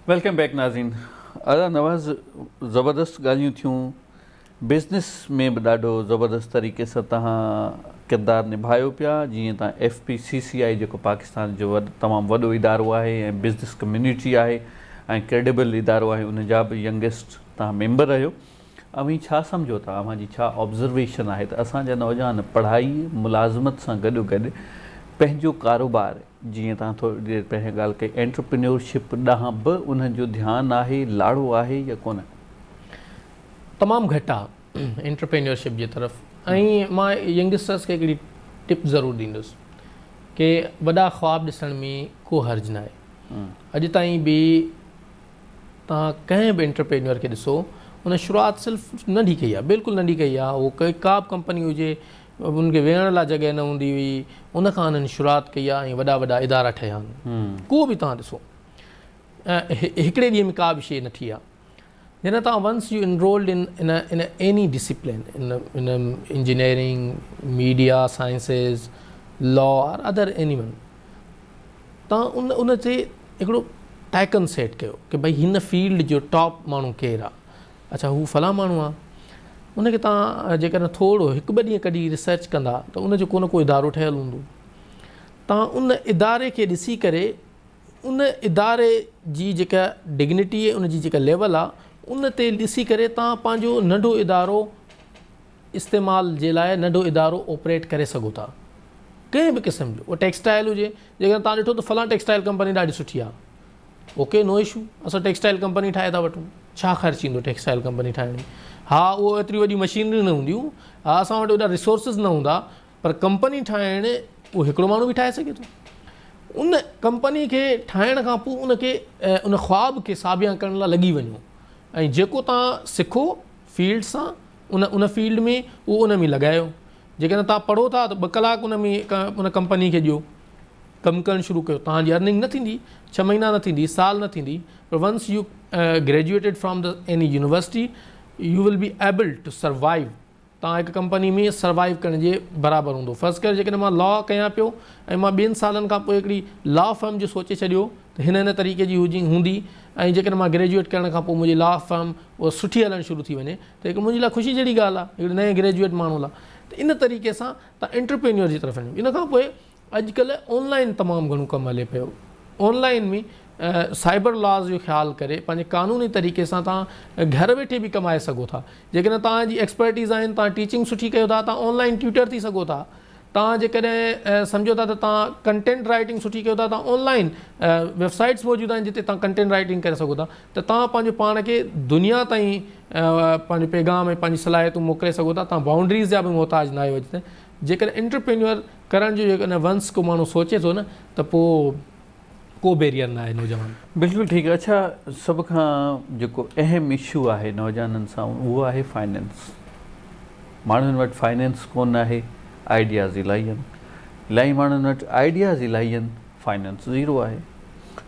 Welcome back नाज़रीन। आला नवाज़ ज़बरदस्त ॻाल्हियूं थियूं। बिज़नेस में बि ॾाढो ज़बरदस्त तरीक़े सां तव्हां किरदारु निभायो पिया। जीअं तव्हां FPCCI जेको पाकिस्तान जो तमामु वॾो इदारो आहे ऐं बिज़नेस कम्यूनिटी आहे ऐं क्रेडिबल इदारो आहे, उन जा बि यंगेस्ट तव्हां मेंबर रहियो। अवी छा सम्झो था, अव्हांजी छा ऑब्ज़र्वेशन आहे त असांजा नौजवान पढ़ाई मुलाज़मत सां गॾोगॾु पंहिंजो कारोबार, जीअं तव्हां थोरी देरि पहिरियों ॻाल्हि कई, एंटरप्रेन्योरशिप ॾांहुं बि उन्हनि जो ध्यानु आहे, लाड़ो आहे या कोन? तमामु घटि आहे एंटरप्रेन्योरशिप जी तरफ़। ऐं मां यंगस्टर्स खे हिकिड़ी टिप ज़रूरु ॾींदुसि कि वॾा ख़्वाब ॾिसण में को हर्ज न आहे। अॼु ताईं बि तव्हां कंहिं बि एंटरप्रेन्योर खे ॾिसो, उन शुरूआति सिर्फ़ु नंढी कई आहे, बिल्कुलु नंढी कई आहे। उहो का बि कंपनी हुजे, उनखे वेहण लाइ जॻह न हूंदी हुई, उनखां उन्हनि शुरूआति कई आहे ऐं वॾा वॾा इदारा ठहिया आहिनि। को बि तव्हां ॾिसो, हिकिड़े ॾींहं में का बि शइ न थी आहे। जॾहिं तव्हां once you enrolled in any discipline, in engineering, media sciences, law और अदर एनी वन, तव्हां उन ते हिकिड़ो टैकन सेट कयो कि भई हिन फील्ड जो टॉप माण्हू केरु आहे। अच्छा, हू फलां माण्हू आहे। उनखे तव्हां जेकॾहिं थोरो हिकु ॿ ॾींहं कढी रिसर्च कंदा त उनजो को न को इदारो ठहियलु हूंदो। तव्हां उन इदारे खे ॾिसी करे उन इदारे जी जेका डिग्निटी आहे, उनजी जेका लेवल आहे, उन ते ॾिसी करे तव्हां पंहिंजो नंढो इदारो इस्तेमाल जे लाइ नंढो इदारो ऑपरेट करे सघो था, कंहिं बि क़िस्म जो। उहो टेक्सटाइल हुजे, जेकॾहिं तव्हां ॾिठो त फलां टेक्सटाइल कंपनी ॾाढी सुठी आहे, ओके, नो इशू, असां टेक्सटाइल कंपनी ठाहे था वठूं। छा ख़र्चु ईंदो टेक्सटाइल कंपनी ठाहिण में? हा, उहो एतिरी वॾी मशीनरी न हूंदियूं, हा, असां वटि एॾा रिसोर्सिस न हूंदा, पर कंपनी ठाहिण उहो हिकिड़ो माण्हू बि ठाहे सघे थो। उन कंपनी खे ठाहिण खां पोइ उनखे उन ख़्वाब खे साबिया करण लाइ लॻी वञो ऐं जेको तव्हां सिखो फील्ड सां, उन फील्ड में उहो उन में लॻायो। जेकॾहिं तव्हां पढ़ो था त 2 कलाक उन में उन कंपनी खे ॾियो, कमु करणु शुरू कयो। तव्हांजी अर्निंग न थींदी, 6 महीना न थींदी, साल न थींदी, पर once you graduated from the any university, you will be able to survive. तव्हां हिकु कंपनी में सर्वाइव करण जे बराबरि हूंदो। फर्स्ट कर जेकॾहिं मां लॉ कयां पियो ऐं मां 2 सालनि खां पोइ हिकिड़ी लॉ फर्म जो सोचे छॾियो त हिन तरीक़े जी हूंदी, ऐं जेकॾहिं मां ग्रेजुएट करण खां पोइ मुंहिंजी लॉ फर्म उहा सुठी हलणु शुरू थी वञे, त हिकु मुंहिंजे लाइ ख़ुशी जहिड़ी ॻाल्हि आहे, हिकिड़े नए ग्रेजुएट माण्हू लाइ। त इन तरीक़े सां तव्हां एंटरप्रेन्योर जी तरफ़ वञो। इन खां पोइ अॼुकल्ह ऑनलाइन तमामु घणो कमु हले पियो। ऑनलाइन में साइबर लॉज़ जो ख़्यालु करे पंहिंजे क़ानूनी तरीक़े सां तव्हां घर वेठे बि कमाए सघो था। जेकॾहिं तव्हांजी एक्सपर्टीज़ आहिनि, तव्हां टीचिंग सुठी कयो था, तव्हां ऑनलाइन ट्यूटर थी सघो था। तव्हां जेकॾहिं सम्झो था त तव्हां कंटेंट राइटिंग सुठी कयो था, तव्हां ऑनलाइन वेबसाइट्स मौजूदु आहिनि जिते तव्हां कंटेंट राइटिंग करे सघो था। त तव्हां पंहिंजो पाण खे दुनिया ताईं पंहिंजो पैगाम ऐं पंहिंजी सलाहियतूं मोकिले सघो था। तव्हां बाउंड्रीज़ जा बि मोहताज न आहियो। अॼु ताईं जेकॾहिं एंटरप्रेन्योर करण जो जेकॾहिं वंस को माण्हू सोचे थो न, त पोइ को बैरियर न आहे नौजवान। बिल्कुलु ठीकु आहे। अच्छा, सभ खां जेको अहम इशू आहे नौजवाननि सां, उहो आहे फाइनेंस। माण्हुनि वटि फाइनेंस कोन आहे, आइडियाज़ इलाही आहिनि, इलाही माण्हुनि वटि आइडियाज़ इलाही आहिनि, फाइनेंस ज़ीरो आहे।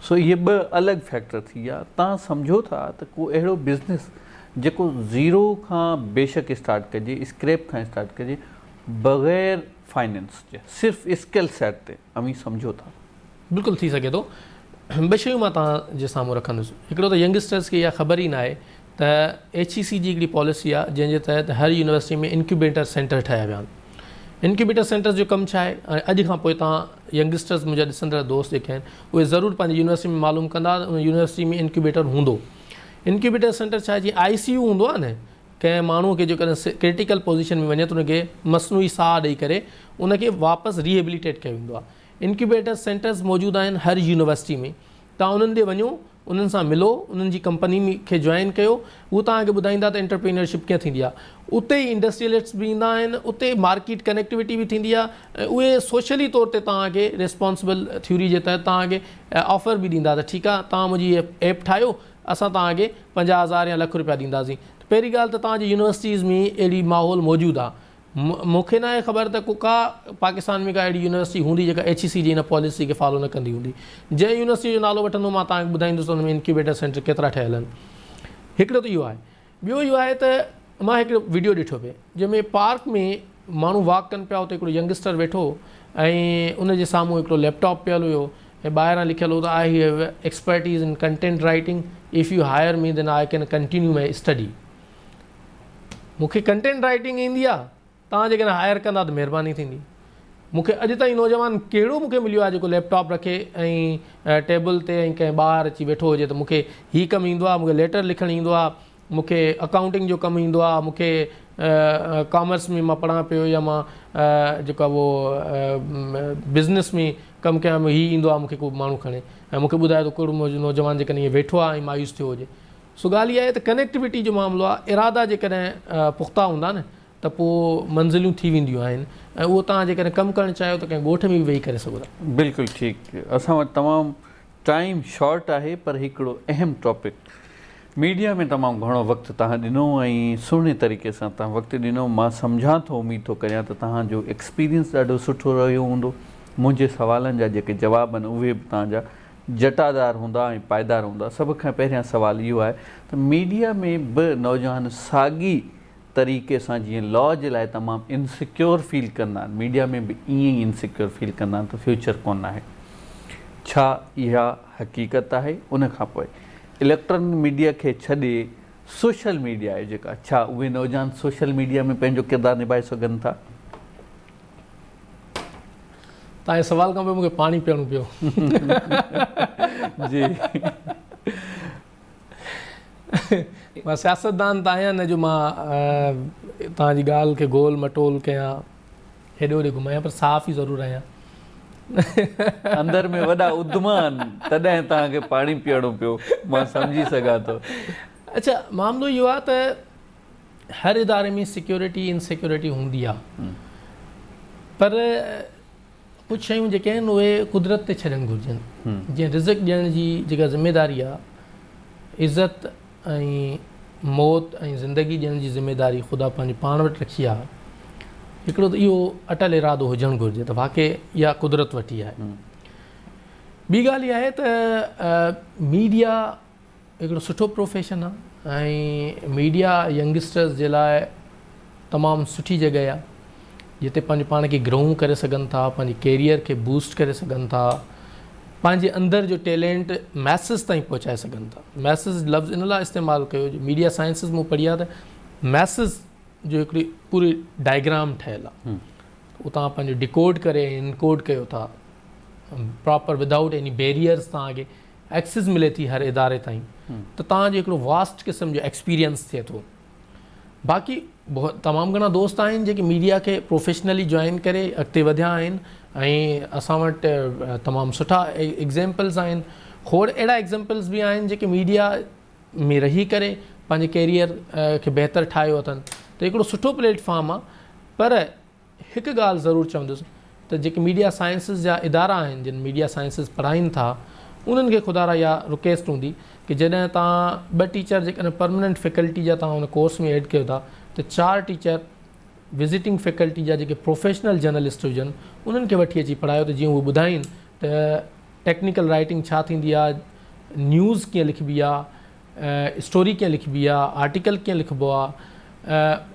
सो इहे 2 अलॻि फैक्टर थी विया। तव्हां सम्झो था त को अहिड़ो बिज़नेस जेको ज़ीरो खां बेशक स्टार्ट कजे, स्क्रैप खां स्टार्ट कजे, बग़ैर फाइनेंस जे, सिर्फ़ु स्किल सेट ते, अमी सम्झो था? बिल्कुलु थी सघे थो। 2 शयूं मां तव्हांजे साम्हूं रखंदुसि। हिकिड़ो त यंगस्टर्स खे इहा ख़बर ई न आहे त HEC जी हिकिड़ी पॉलिसी आहे जंहिंजे तहत हर यूनिवर्सिटी में इंक्यूबेटर सेंटर ठाहिया विया आहिनि। इंक्यूबेटर सेंटर जो कमु छा आहे? अॼु खां पोइ तव्हां यंगस्टर्स, मुंहिंजा ॾिसंदड़ दोस्त जेके आहिनि, उहे ज़रूरु पंहिंजी यूनिवर्सिटी में मालूम कंदा उन यूनिवर्सिटी में इंक्यूबेटर हूंदो। इंक्यूबेटर सेंटर छा आहे? जीअं ICU हूंदो आहे न, कंहिं माण्हू खे जेकॾहिं क्रिटिकल पोज़ीशन में वञे त उनखे मसनूई साह ॾेई करे उनखे वापसि रिहेबिलिटेट कयो वेंदो आहे। इंक्यूबेटर सेंटर्स मौजूदु आहिनि हर यूनिवर्सिटी में। तव्हां उन्हनि ॾे वञो, उन्हनि सां मिलो, उन्हनि जी कंपनी खे जॉइन कयो, उहो तव्हांखे ॿुधाईंदा त एंटरप्रेन्योरशिप कीअं थींदी आहे। उते ई इंडस्ट्रियलिस्ट्स बि ईंदा आहिनि, उते मार्केट कनेक्टिविटी बि थींदी आहे, ऐं उहे सोशली तौर ते तव्हांखे रिस्पॉन्सिबल थ्योरी जे तहत तव्हांखे ऑफर बि ॾींदा त ठीकु आहे, तव्हां मुंहिंजी ऐप ठाहियो, असां तव्हांखे 50,000 या ₹1,00,000 ॾींदासीं। पहिरीं ॻाल्हि त तव्हांजी यूनिवर्सिटीज़ में अहिड़ी माहौल मौजूदु आहे। मूंखे न आहे ख़बर त का पाकिस्तान में का अहिड़ी यूनिवर्सिटी हूंदी जेका HEC जी हिन पॉलिसी खे फॉलो न कंदी हूंदी। जंहिं यूनिवर्सिटी जो नालो वठंदो मां तव्हांखे ॿुधाईंदुसि हुन में इंक्यूबेटर सेंटर केतिरा ठहियल आहिनि। हिकिड़ो त इहो आहे। ॿियो इहो आहे त मां हिकिड़ो वीडियो ॾिठो पिए जंहिंमें पार्क में माण्हू वॉक कनि पिया, उते हिकिड़ो यंगस्टर वेठो ऐं उनजे साम्हूं हिकिड़ो लैपटॉप पियल हुयो ऐं ॿाहिरां लिखियलु हो त आई हैव एक्सपर्टीज़ इन content writing, if you hire me then I can continue my study. मूंखे कंटेंट राइटिंग ईंदी आहे, तव्हां जेकॾहिं हायर कंदा त महिरबानी थींदी। मूंखे अॼु ताईं नौजवान कहिड़ो मूंखे मिलियो आहे जेको लैपटॉप रखे ऐं टेबल ते ऐं कंहिं ॿाहिरि अची वेठो हुजे त मूंखे हीउ कमु ईंदो आहे, मूंखे लेटर लिखणु ईंदो आहे, मूंखे अकाउंटिंग जो कमु ईंदो आहे, मूंखे कॉमर्स में मां पढ़ां पियो या मां जेको आहे उहो बिज़नेस में कमु कयां, हीउ ईंदो आहे, मूंखे को माण्हू खणे ऐं मूंखे ॿुधाए थो कहिड़ो नौजवान जेकॾहिं ईअं वेठो आहे ऐं मायूस थियो हुजे। सो ॻाल्हि इहा आहे त कनेक्टिविटी जो मामिलो आहे, इरादा जेकॾहिं पुख़्ता हूंदा न त पोइ मंज़िलियूं थी वेंदियूं आहिनि ऐं उहो तव्हां जेकॾहिं कमु करणु चाहियो त कंहिं ॻोठ में बि वेही करे सघो था। बिल्कुलु ठीकु। असां वटि तमामु टाइम शॉर्ट आहे, पर हिकिड़ो अहम टॉपिक, मीडिया में तमामु घणो वक़्तु तव्हां ॾिनो ऐं सुहिणे तरीक़े सां तव्हां वक़्तु ॾिनो। मां सम्झां थो, उमेद थो करियां त तव्हांजो एक्सपीरियंस ॾाढो सुठो रहियो हूंदो। मुंहिंजे सवालनि जा जेके जवाब आहिनि उहे बि तव्हांजा जटादार हूंदा ऐं पाइदार हूंदा। सभ खां पहिरियां सुवालु इहो आहे त मीडिया में बि नौजवान साॻी तरीक़े सां जीअं लॉ जे लाइ तमामु इनसिक्योर फील कंदा आहिनि, मीडिया में बि ईअं ई इनसिक्योर फील कंदा आहिनि त फ्यूचर कोन आहे। छा इहा हक़ीक़त आहे? उन खां पोइ इलेक्ट्रॉनिक मीडिया खे छॾे सोशल मीडिया आहे जेका, छा उहे नौजवान सोशल मीडिया में पंहिंजो किरदारु निभाए सघनि था? तव्हांजे सवाल खां पोइ मूंखे पाणी पीअणो पियो। जी मां सियासतदान त आहियां न जो मां तव्हांजी ॻाल्हि खे गोल मटोल कयां, हेॾे होॾे घुमायां, पर साफ़ ई ज़रूरु आहियां। अंदर में वॾा उद्मान तॾहिं तव्हांखे पाणी पीअणो पियो, मां सम्झी सघां थो। अच्छा, मामिलो इहो आहे त हर इदारे में सिक्योरिटी इनसिक्योरिटी हूंदी आहे, पर कुझु शयूं जेके आहिनि उहे कुदरत ते छॾणु घुरिजनि। जीअं रिज़्क़ ॾियण जी जेका ज़िमेदारी आहे, इज़त ऐं मौत ऐं ज़िंदगी ॾियण जी ज़िमेदारी ख़ुदा पंहिंजी पाण वटि रखी आहे। हिकिड़ो त इहो अटल इरादो हुजणु घुरिजे त वाक़ई इहा कुदरत वठी आहे। ॿी ॻाल्हि इहा आहे त मीडिया हिकिड़ो सुठो प्रोफेशन आहे ऐं मीडिया यंगस्टर्स जे लाइ तमामु सुठी जॻह आहे जिते पंहिंजे पाण खे ग्रो करे सघनि था, पंहिंजे कैरियर खे बूस्ट करे सघनि था, पंहिंजे अंदरि जो टैलेंट मैसिस ताईं पहुचाए सघनि था। मैसिस लफ़्ज़ इन लाइ इस्तेमालु कयो जो मीडिया साइंसिस मूं पढ़ी आहे त मैसिस जो हिकिड़ी पूरी डायग्राम ठहियलु आहे, उहो तव्हां पंहिंजो डिकोड करे इनकोड कयो था प्रॉपर विदाउट एनी बैरियर्स, तव्हांखे एक्सेस मिले थी हर इदारे ताईं, त तव्हांजो हिकिड़ो वास्ट क़िस्म जो एक्सपीरियंस थिए थो। बाक़ी तमामु घणा दोस्त आहिनि जेके मीडिया खे प्रोफेशनली जॉइन करे अॻिते वधिया आहिनि ऐं असां वटि तमामु सुठा एग्ज़ाम्पल्स आहिनि। खोड़ अहिड़ा एग्ज़ाम्पल्स बि आहिनि जेके मीडिया में रही करे पंहिंजे कैरियर खे बहितर ठाहियो अथनि। त हिकिड़ो सुठो प्लेटफॉर्म आहे, पर हिकु ॻाल्हि ज़रूरु चवंदुसि त जेके मीडिया साइंसिस जा इदारा आहिनि जिन मीडिया साइंसिस पढ़ाइनि था, उन्हनि खे ख़ुदा इहा रिक्वेस्ट हूंदी कि जॾहिं तव्हां 2 टीचर जेकॾहिं परमनेंट फैकल्टी जा तव्हां हुन कोर्स में एड कयो था त 4 टीचर विज़िटिंग फैकल्टी जा जेके प्रोफेशनल जर्नलिस्ट हुजनि उन्हनि खे वठी अची पढ़ायो त जीअं उहे ॿुधाइनि त टेक्निकल राइटिंग छा थींदी आहे, न्यूज़ कीअं लिखिबी आहे, स्टोरी कीअं लिखिबी आहे, आर्टिकल कीअं लिखिबो आहे।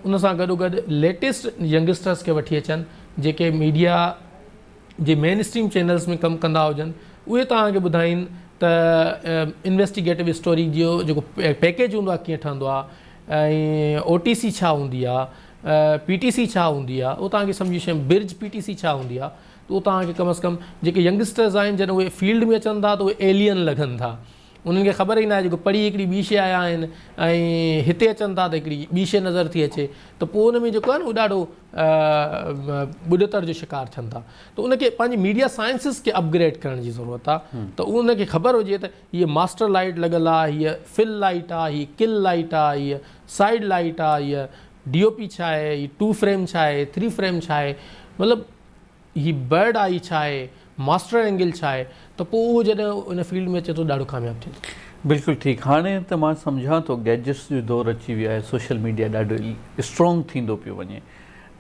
उन सां गॾोगॾु लेटेस्ट यंगस्टर्स खे वठी अचनि जेके मीडिया जे मेन स्ट्रीम चैनल्स में कमु कंदा हुजनि, उहे तव्हांखे ॿुधाइनि त इन्वेस्टिगेटिव स्टोरी जो जेको पैकेज हूंदो आहे कीअं ठहंदो आहे ऐं OTC छा हूंदी आहे, PTC छा हूंदी आहे, उहो तव्हांखे सम्झी छॾ बिर्ज PTC छा हूंदी आहे, त उहो तव्हांखे कम अज़ कम जेके यंगस्टर्स आहिनि जॾहिं उहे फील्ड में अचनि था त उहे एलियन लॻनि था, उन्हनि खे ख़बर ई न आहे जेको पढ़ी हिकिड़ी ॿी शइ आया आहिनि ऐं हिते अचनि था त हिकिड़ी ॿी शइ नज़र थी अचे, त पोइ उन में जेको आहे न उहो ॾाढो ॿुॾतर जो शिकार थियनि था। त उनखे पंहिंजी मीडिया साइंसिस खे अपग्रेड करण जी ज़रूरत आहे, त उनखे ख़बर हुजे त हीअ मास्टर लाइट लॻल आहे, हीअ फिल लाइट आहे, हीअ किल लाइट आहे, हीअ साइड लाइट आहे, हीअ DOP छा आहे, हीअ 2 फ्रेम छा आहे, 3 फ्रेम छा आहे, मतिलबु हीअ बर्ड आई छा आहे, मास्टर एंगल छा आहे, त पोइ उहो जॾहिं उन फील्ड में अचे थो ॾाढो कामयाबु थिए थो। बिल्कुलु ठीकु। हाणे त मां सम्झां थो गैजेट्स जो दौर अची वियो आहे, सोशल मीडिया ॾाढो स्ट्रॉन्ग थींदो पियो वञे।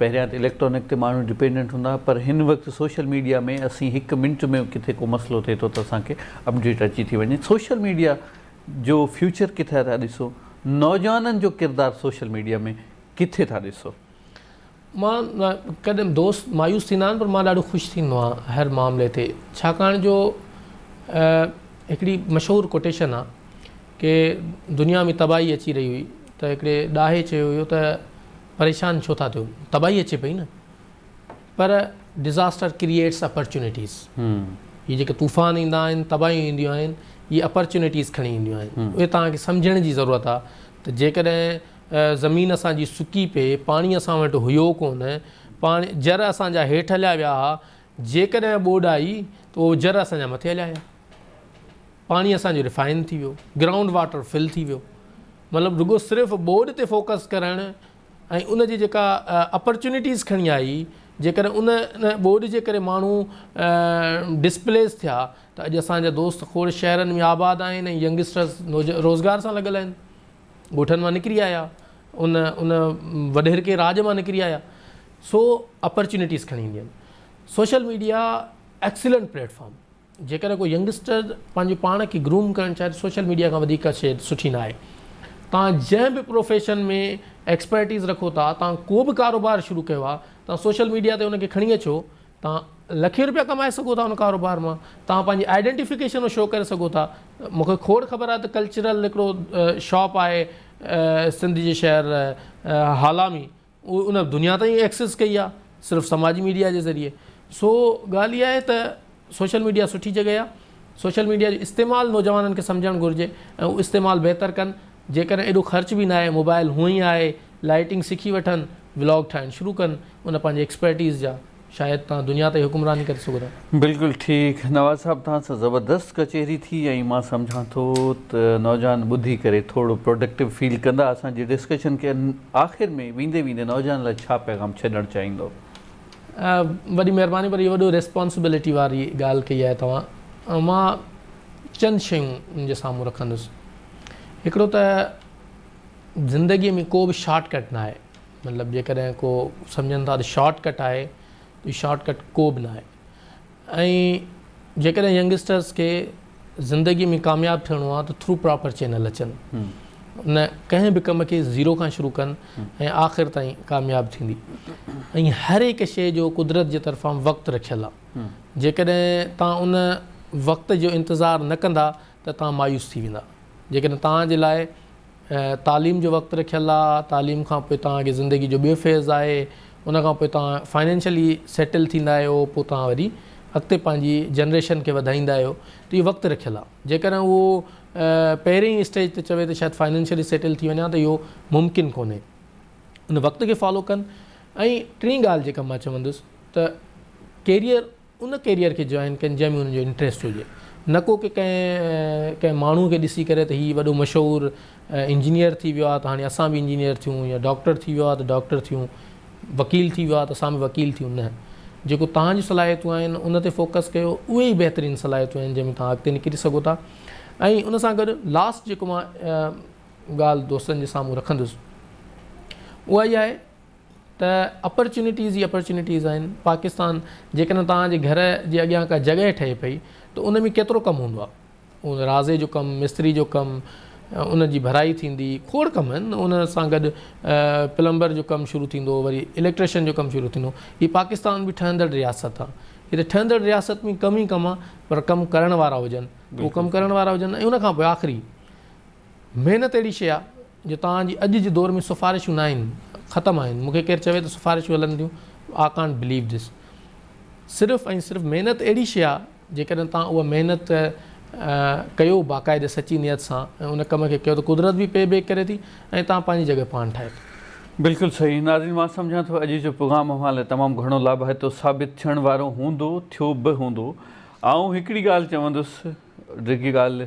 पहिरियां त इलेक्ट्रॉनिक ते माण्हू डिपेंडेंट हूंदा, पर हिन वक़्तु सोशल मीडिया में असीं 1 मिंट में किथे को मसइलो थिए थो त असांखे अपडेट अची थी वञे। सोशल मीडिया जो फ्यूचर किथे था ॾिसो, नौजवाननि जो किरदारु सोशल मीडिया में किथे था ॾिसो? मां कॾहिं दोस्त मायूस थींदा आहिनि, पर मां ॾाढो ख़ुशि थींदो आहियां हर मामले ते, छाकाणि जो हिकिड़ी मशहूरु कोटेशन आहे कि दुनिया में तबाही अची रही हुई त हिकिड़े ॾाहे चयो हुयो त परेशान छो था थियो, तबाही अचे पई न, पर डिज़ास्टर क्रिएट्स अपॉर्चुनिटीज़। ये जेके तूफ़ान ईंदा आहिनि, तबाहियूं ईंदियूं आहिनि, ये अपॉर्चुनिटीज़ खणी ईंदियूं आहिनि। उहे तव्हांखे सम्झण जी ज़रूरत आहे त जेकॾहिं ज़मीन असांजी सुकी पए, पाणी असां वटि हुयो कोन, पाणी जर असांजा हेठि हलिया विया हुआ, जेकॾहिं ॿोॾि आई त उहो जर असांजा मथे हलिया विया, पाणी असांजो रिफाइन थी वियो, ग्राउंड वाटर फिल थी वियो। मतिलबु रुॻो सिर्फ़ु ॿोॾि ते फोकस करणु ऐं उन जी जेका अपॉर्चुनिटीज़ खणी आई, जेकॾहिं उन ॿोॾि जे करे माण्हू डिस्प्लेस थिया त अॼु असांजा दोस्त खोड़ शहरनि में आबाद आहिनि ऐं यंगस्टर्स रोज़गार सां लॻल आहिनि, ॻोठनि मां निकिरी आया, उन वॾेरके राज मां निकिरी आया। सो अपॉर्चुनिटीज़ खणी ईंदियूं आहिनि। सोशल मीडिया एक्सीलेंट प्लेटफॉर्म, जेकॾहिं कोई यंगस्टर पंहिंजे पाण खे ग्रूम करणु चाहे त सोशल मीडिया खां वधीक शइ सुठी न आहे। तव्हां जंहिं बि प्रोफेशन में एक्सपर्टीज़ रखो था, तव्हां को बि कारोबार शुरू कयो आहे, तव्हां सोशल मीडिया ते उनखे खणी अचो, तव्हां लखे रुपया कमाए सघो था उन कारोबार मां, तव्हां पंहिंजी आइडेंटिफिकेशन शो करे सघो था। मूंखे खोड़ ख़बर आहे त कल्चरल हिकिड़ो शॉप आहे सिंध जे शहर हाला में, उन दुनिया ताईं एक्सेस कई आहे सिर्फ़ु समाजी मीडिया जे ज़रिए। सो ॻाल्हि इहा आहे त सोशल मीडिया सुठी जॻह आहे। सोशल मीडिया जो इस्तेमालु नौजवाननि खे सम्झणु घुरिजे ऐं उहो इस्तेमालु बहितर कनि। जेकॾहिं एॾो ख़र्च बि न आहे, मोबाइल हूअं ई आहे, लाइटिंग सिखी वठनि, व्लॉग ठाहिणु शुरू कनि, उन पंहिंजे एक्सपर्टीज़ जा शायदि तव्हां दुनिया ते हुकुमरानी करे सघो था। बिल्कुलु ठीकु नवाज़ साहब, तव्हां सां ज़बरदस्त कचेरी थी ऐं मां सम्झां थो त नौजवान ॿुधी करे थोरो प्रोडक्टिव फील कंदा। असांजी डिस्कशन खे आख़िर में वेंदे वेंदे नौजवान लाइ छा पैगाम छॾणु चाहींदो? वॾी महिरबानी, पर इहो वॾो रिस्पॉन्सिबिलिटी वारी ॻाल्हि कई आहे तव्हां। मां चंद शयूं जे साम्हूं रखंदुसि। हिकिड़ो त ज़िंदगीअ में को बि शॉर्टकट न आहे। मतिलबु जेकॾहिं को सम्झनि था त शॉर्टकट आहे त शॉर्टकट को बि न आहे। ऐं जेकॾहिं यंगस्टर्स खे ज़िंदगीअ में कामयाबु थियणो आहे त थ्रू प्रॉपर चैनल अचनि, न कंहिं बि कम खे ज़ीरो खां शुरू कनि ऐं आख़िर ताईं कामयाबु थींदी। ऐं हर हिकु शइ जो कुदरत जे तरफ़ां वक़्तु रखियलु आहे। जेकॾहिं तव्हां उन वक़्त जो इंतज़ारु न कंदा त तव्हां मायूस थी वेंदा। जेकॾहिं तव्हांजे लाइ तालीम जो वक़्तु रखियलु आहे, तालीम खां पोइ तव्हांखे ज़िंदगी जो ॿियो फेज़ आहे, उन खां पोइ तव्हां फाइनेंशियली सेटल थींदा आहियो, पोइ तव्हां वरी अॻिते पंहिंजी जनरेशन खे वधाईंदा आहियो, त इहो वक़्तु रखियलु आहे। जेकॾहिं उहो पहिरीं स्टेज ते चवे त शायदि फाइनेंशियली सेटल थी वञा, त इहो मुमकिन कोन्हे। उन वक़्त खे फॉलो कनि। ऐं टीं ॻाल्हि जेका मां चवंदुसि त कैरियर, उन कैरियर खे जॉइन कनि जंहिंमें उनजो इंट्रस्ट हुजे। न को कि कंहिं माण्हू खे ॾिसी करे त हीउ वॾो मशहूरु इंजीनियर थी वियो आहे त हाणे असां बि इंजीनियर थियूं, या डॉक्टर थी वियो आहे त डॉक्टर थियूं, वकील थी वियो आहे त असां बि वकील थियूं। न, जेको तव्हांजी सलाहियतूं आहिनि उन ते फोकस कयो, उहे ई बहितरीनु सलाहियतूं आहिनि जंहिंमें तव्हां अॻिते निकिरी सघो था। ऐं उन सां गॾु लास्ट जेको मां ॻाल्हि दोस्तनि जे साम्हूं रखंदुसि उहा इहा आहे त अपॉर्चुनिटीज़ ई अपॉर्चुनिटीज़ आहिनि। पाकिस्तान, जेकॾहिं तव्हांजे घर जे अॻियां का जॻह ठहे पई त उन में केतिरो कमु हूंदो आहे। उन राज़े जो कमु, मिस्त्री जो कमु, उन जी भराई थींदी, खोड़ कमु आहिनि। उन सां गॾु प्लम्बर जो कमु शुरू थींदो, वरी इलेक्ट्रिशियन जो कमु शुरू थींदो। हीअ पाकिस्तान बि ठहंदड़ रियासत आहे। हीअ त ठहंदड़ रियासत में कमु ई कमु आहे, पर कमु करण वारा हुजनि, उहो कमु करण वारा हुजनि। ऐं उनखां पोइ आख़िरी महिनत अहिड़ी शइ आहे जो तव्हांजी अॼु जे दौर में सिफ़ारिशूं न आहिनि, ख़तमु आहिनि। मूंखे केरु चवे त सिफ़ारिशूं हलनि थियूं, आई कांट बिलीव दिस। सिर्फ़ु ऐं सिर्फ़ु महिनत अहिड़ी शइ आहे, जेकॾहिं तव्हां उहा महिनत कयो बाक़ाइदे सची नियत सां ऐं उन कम खे कयो त कुदरत बि पे बैक करे थी ऐं तव्हां पंहिंजी जॻह पाण ठाहे थी। बिल्कुलु सही। नाज़रीन, मां सम्झां थो अॼु जो प्रोग्राम अव्हां लाइ तमामु घणो लाभाइतो साबित थियण वारो हूंदो, थियो बि हूंदो। ऐं हिकिड़ी ॻाल्हि चवंदुसि, जेकी ॻाल्हि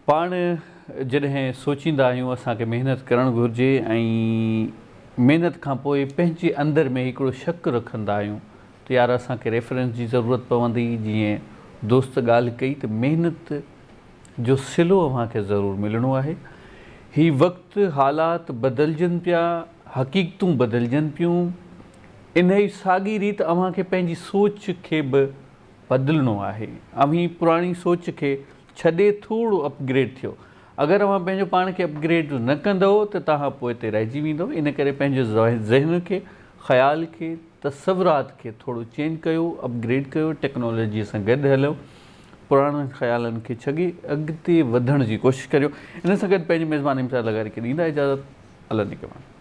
पाण जॾहिं सोचींदा आहियूं असांखे महिनत करणु घुरिजे ऐं महिनत खां पोइ पंहिंजे अंदरि में हिकिड़ो शक रखंदा आहियूं त यार असांखे रेफरेंस जी ज़रूरत पवंदी। जीअं दोस्त ॻाल्हि कई त महिनत जो सिलो अव्हांखे ज़रूरु मिलणो आहे। हीउ वक़्तु हालात बदिलजनि पिया, हक़ीक़तूं बदिलजनि पियूं। इन ई साॻी रीति अव्हांखे पंहिंजी सोच खे बि बदिलणो आहे। अव्हीं पुराणी सोच खे छॾे थोरो अपग्रेड थियो। अगरि अव्हां पंहिंजो पाण खे अपग्रेड न कंदव त तव्हां पोइ ते रहिजी वेंदव। इन करे पंहिंजो ज़हन खे, ख़्याल खे, तसवुरात खे थोरो चेंज कयो, अपग्रेड कयो, टेक्नोलॉजीअ सां गॾु हलो। पुराणनि ख़्यालनि खे छॾे अॻिते वधण जी कोशिशि करियो। इन सां गॾु पंहिंजी मेज़बानी सां लॻाए ॾींदा इजाज़त। अल्लाह निगहबान।